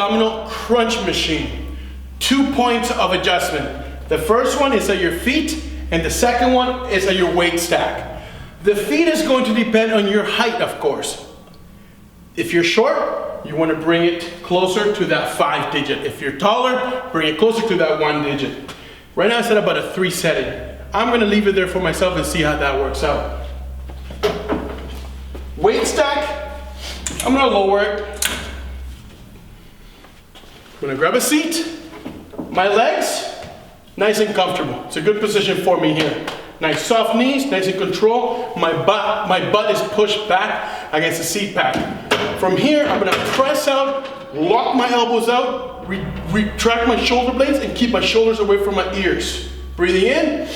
abdominal crunch machine. 2 points of adjustment. The first one is at your feet, and the second one is at your weight stack. The feet is going to depend on your height, of course. If you're short, you want to bring it closer to that 5 digit. If you're taller, bring it closer to that 1 digit. Right now I set about a 3 setting. I'm going to leave it there for myself and see how that works out. Weight stack, I'm going to lower it. I'm going to grab a seat. My legs, nice and comfortable. It's a good position for me here. Nice soft knees, nice and control. My butt is pushed back against the seat pad. From here, I'm going to press out, lock my elbows out, retract my shoulder blades, and keep my shoulders away from my ears. Breathing in,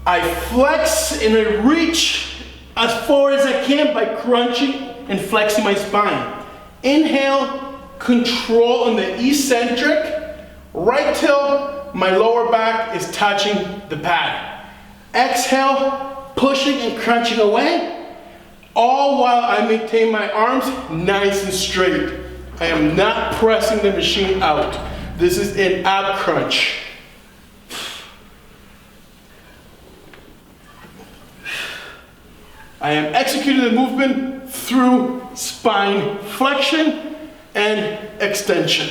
I flex and I reach as far as I can by crunching and flexing my spine. Inhale, control on the eccentric, right till my lower back is touching the pad. Exhale, pushing and crunching away, all while I maintain my arms nice and straight. I am not pressing the machine out. This is an ab crunch. I am executing the movement through spine flexion and extension.